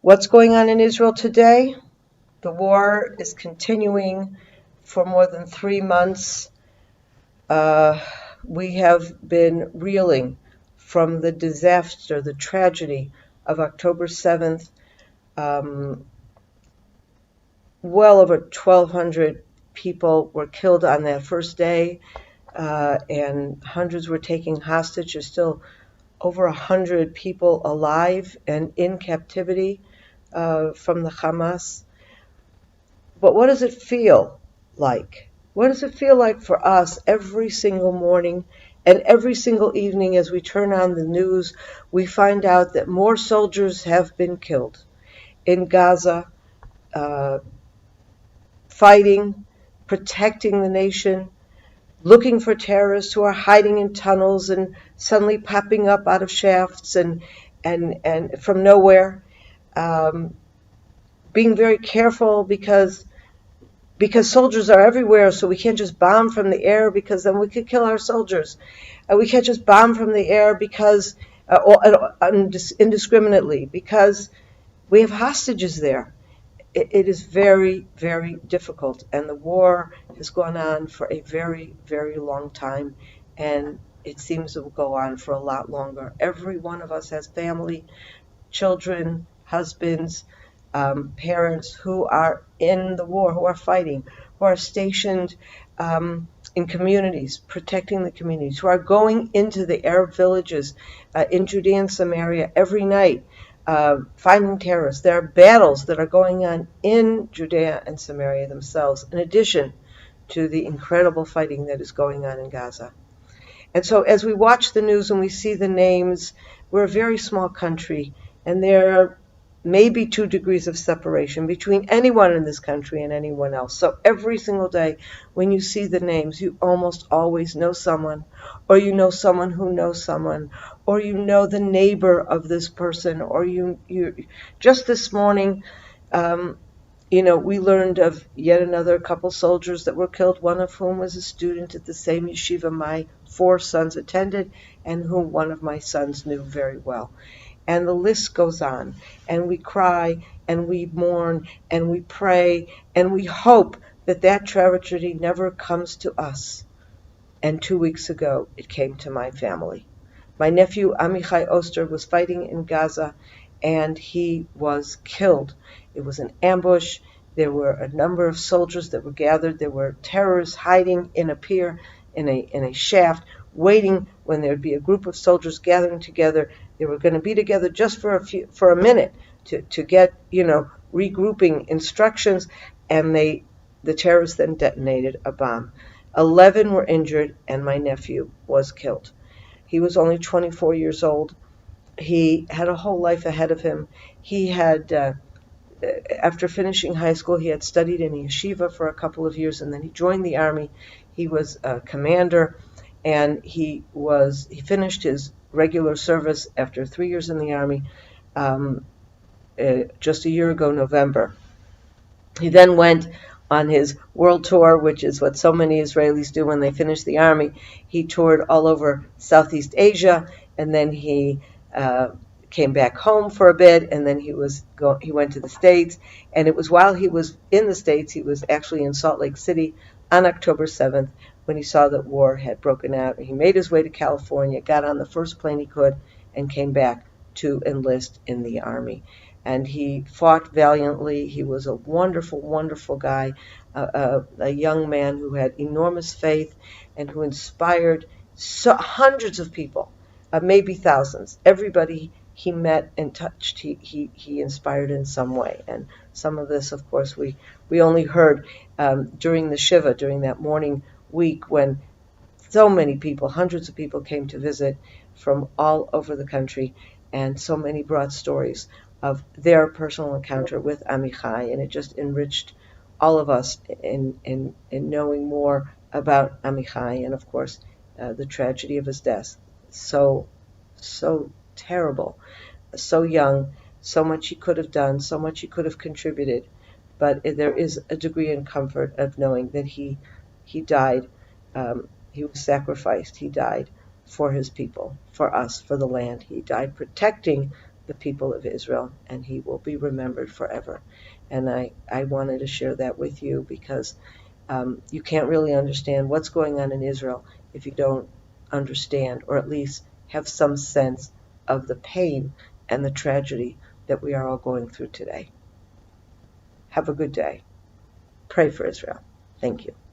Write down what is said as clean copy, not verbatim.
What's going on in Israel today? The war is continuing for more than 3 months. We have been reeling from the disaster, the tragedy of October 7th. Well over 1,200 people were killed on that first day, and hundreds were taken hostage. There's still over 100 people alive and in captivity from the Hamas. But what does it feel like? What does it feel like for us every single morning and every single evening as we turn on the news? We find out that more soldiers have been killed in Gaza, uh, fighting, protecting the nation, looking for terrorists who are hiding in tunnels and suddenly popping up out of shafts and from nowhere. Um, Being very careful because soldiers are everywhere, so we can't just bomb from the air because then we could kill our soldiers. We can't just bomb from the air because indiscriminately because we have hostages there. It is very, very difficult, and the war has gone on for a very, very long time, and it seems it will go on for a lot longer. Every one of us has family, children, husbands, parents who are in the war, who are fighting, who are stationed in communities, protecting the communities, who are going into the Arab villages in Judea and Samaria every night, finding terrorists. There are battles that are going on in Judea and Samaria themselves, in addition to the incredible fighting that is going on in Gaza. And so as we watch the news and we see the names, we're a very small country, and there are maybe 2 degrees of separation between anyone in this country and anyone else. So every single day when you see the names, you almost always know someone, or you know someone who knows someone, or you know the neighbor of this person, or you just this morning, we learned of yet another couple soldiers that were killed, one of whom was a student at the same yeshiva my 4 sons attended, and whom one of my sons knew very well. And the list goes on, and we cry, and we mourn, and we pray, and we hope that that tragedy never comes to us. And 2 weeks ago, it came to my family. My nephew, Amichai Oster, was fighting in Gaza, and he was killed. It was an ambush. There were a number of soldiers that were gathered. There were terrorists hiding in a pier, in a shaft, waiting when there would be a group of soldiers gathering together. They were going to be together just for a minute to get, regrouping instructions, and the terrorists then detonated a bomb. 11 were injured, and my nephew was killed. He was only 24 years old. He had a whole life ahead of him. He had, after finishing high school, he had studied in a yeshiva for a couple of years, and then he joined the army. He was a commander, and he finished his regular service after 3 years in the army just a year ago, November. He then went on his world tour, which is what so many Israelis do when they finish the army. He toured all over Southeast Asia, and then he came back home for a bit, and then he went to the States. And it was while he was in the States, he was actually in Salt Lake City on October 7th, when he saw that war had broken out. He made his way to California, got on the first plane he could, and came back to enlist in the army. And he fought valiantly. He was a wonderful, wonderful guy, a young man who had enormous faith and who inspired hundreds of people, maybe thousands. Everybody he met and touched, he inspired in some way. And some of this, of course, we only heard during the Shiva, during that morning week, when so many people, hundreds of people, came to visit from all over the country, and so many brought stories of their personal encounter with Amichai, and it just enriched all of us in knowing more about Amichai, and of course the tragedy of his death. So terrible, so young, so much he could have done, so much he could have contributed, but there is a degree of comfort of knowing that he died. He was sacrificed. He died for his people, for us, for the land. He died protecting the people of Israel, and he will be remembered forever. And I wanted to share that with you because you can't really understand what's going on in Israel if you don't understand, or at least have some sense of the pain and the tragedy that we are all going through today. Have a good day. Pray for Israel. Thank you.